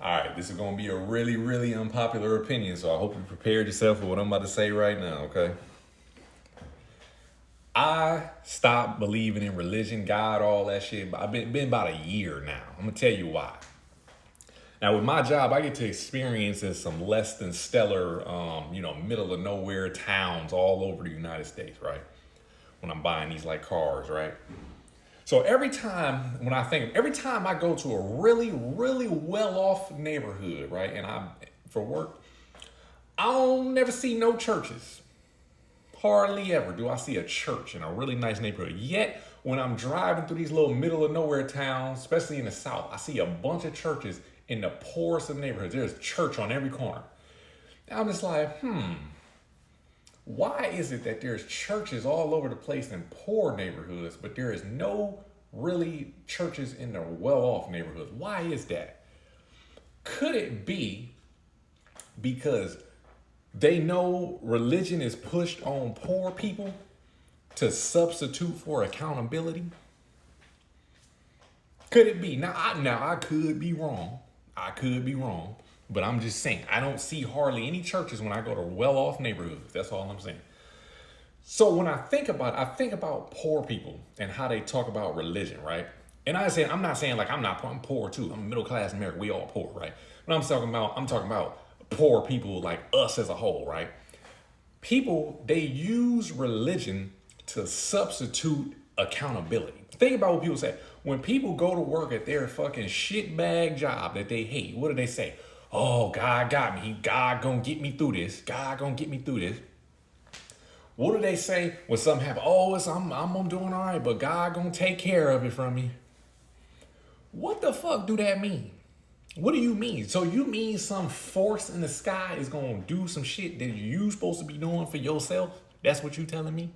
All right, this is going to be a really, really unpopular opinion, so I hope you prepared yourself for what I'm about to say right now, okay? I stopped believing in religion, God, all that shit. But I've been about a year now. I'm gonna tell you why. Now, with my job, I get to experience in some less than stellar, middle of nowhere towns all over the United States, right? When I'm buying these like cars, right? So every time I go to a really, really well off neighborhood, right, and I'm for work, I don't never see no churches. Hardly ever do I see a church in a really nice neighborhood. Yet, when I'm driving through these little middle of nowhere towns, especially in the South, I see a bunch of churches in the poorest of neighborhoods. There's church on every corner. And I'm just like, why is it that there's churches all over the place in poor neighborhoods, but there is no really churches in the well-off neighborhoods? Why is that? Could it be because they know religion is pushed on poor people to substitute for accountability? Could it be? Now I could be wrong. I could be wrong. But I'm just saying, I don't see hardly any churches when I go to well-off neighborhoods. That's all I'm saying. So when I think about poor people and how they talk about religion, right? And I'm not saying like I'm poor too. I'm middle class America. We all poor, right? But I'm talking about poor people like us as a whole, right? People, they use religion to substitute accountability. Think about what people say. When people go to work at their fucking shitbag job that they hate, what do they say? Oh, God got me. God gonna get me through this. God gonna get me through this. What do they say when something happens? Oh, I'm doing all right, but God gonna take care of it from me. What the fuck do that mean? What do you mean? So you mean some force in the sky is gonna do some shit that you supposed to be doing for yourself? That's what you telling me?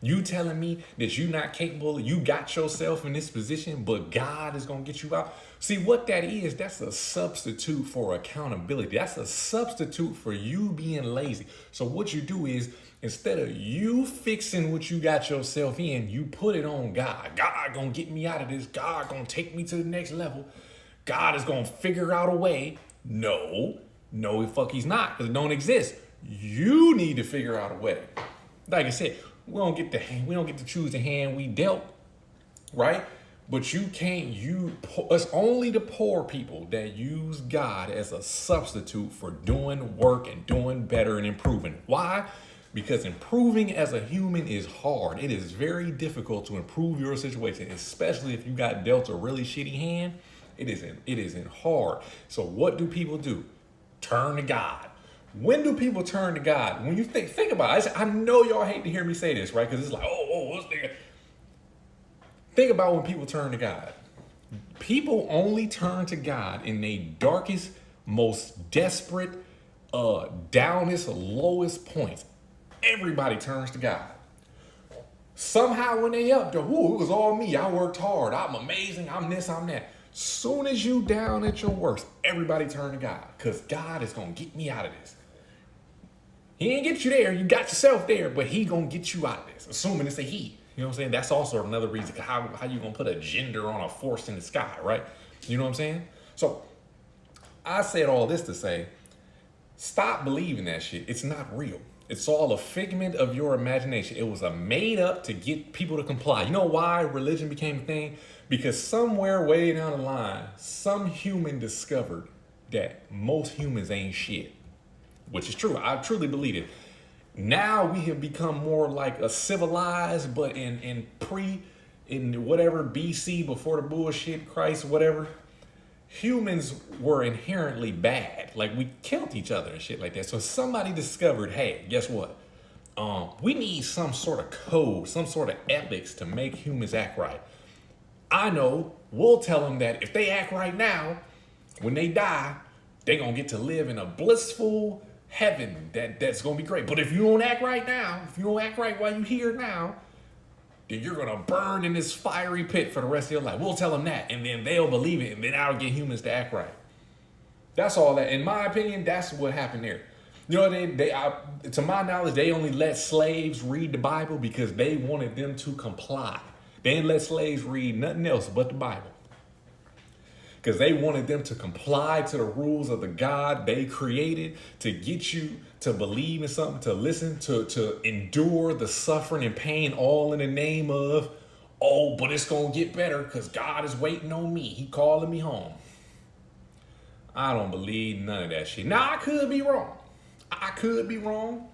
You telling me that you not capable, you got yourself in this position, but God is going to get you out? See, what that is, that's a substitute for accountability. That's a substitute for you being lazy. So what you do is, instead of you fixing what you got yourself in, you put it on God. God going to get me out of this. God going to take me to the next level. God is going to figure out a way. No, fuck he's not, because it don't exist. You need to figure out a way. Like I said, we don't get to choose the hand we dealt, right? But it's only the poor people that use God as a substitute for doing work and doing better and improving. Why? Because improving as a human is hard. It is very difficult to improve your situation, especially if you got dealt a really shitty hand. It isn't hard. So what do people do? Turn to God. When do people turn to God? When you think about it, I know y'all hate to hear me say this, right? Because it's like, what's there? Think about when people turn to God. People only turn to God in their darkest, most desperate, downest, lowest points. Everybody turns to God. Somehow when they up there, it was all me. I worked hard. I'm amazing. I'm this, I'm that. Soon as you down at your worst, everybody turn to God. Because God is going to get me out of this. He ain't get you there. You got yourself there, but he gonna get you out of this. Assuming it's a he. You know what I'm saying? That's also another reason how you gonna put a gender on a force in the sky, right? You know what I'm saying? So I said all this to say, stop believing that shit. It's not real. It's all a figment of your imagination. It was a made up to get people to comply. You know why religion became a thing? Because somewhere way down the line, some human discovered that most humans ain't shit. Which is true. I truly believe it. Now we have become more like a civilized, but in whatever BC, before the bullshit, Christ, whatever, humans were inherently bad. Like we killed each other and shit like that. So somebody discovered, hey, guess what? We need some sort of code, some sort of ethics to make humans act right. I know, we'll tell them that if they act right now, when they die, they're going to get to live in a blissful heaven that's gonna be great. But if you don't act right now, if you don't act right while you're here now, then you're gonna burn in this fiery pit for the rest of your life. We'll tell them that, and then they'll believe it, and then that'll get humans to act right. That's all that, in my opinion, that's what happened there. You know, to my knowledge, they only let slaves read the Bible because they wanted them to comply. They didn't let slaves read nothing else but the Bible. because they wanted them to comply to the rules of the God they created, to get you to believe in something, to listen, to endure the suffering and pain, all in the name of, oh, but it's going to get better because God is waiting on me. He calling me home. I don't believe none of that shit. Now, I could be wrong. I could be wrong.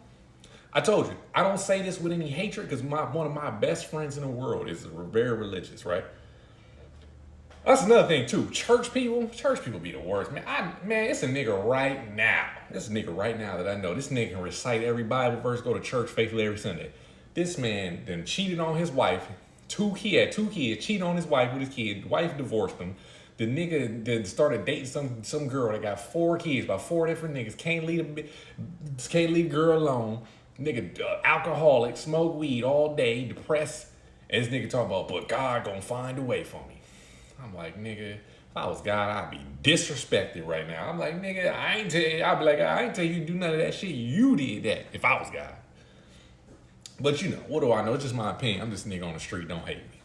I told you, I don't say this with any hatred because one of my best friends in the world is very religious, right? That's another thing too. Church people be the worst, man. It's a nigga right now. This nigga right now that I know. This nigga can recite every Bible verse, go to church faithfully every Sunday. This man then cheated on his wife. He had two kids, cheated on his wife with his kid. Wife divorced him. The nigga then started dating some girl that got 4 kids by 4 different niggas. Can't leave girl alone. Nigga, alcoholic, smoke weed all day, depressed. And this nigga talking about, but God gonna find a way for me. I'm like, nigga, if I was God, I'd be disrespected right now. I'm like, nigga, I'd be like, I ain't tell you to do none of that shit. You did that if I was God. But you know, what do I know? It's just my opinion. I'm just a nigga on the street. Don't hate me.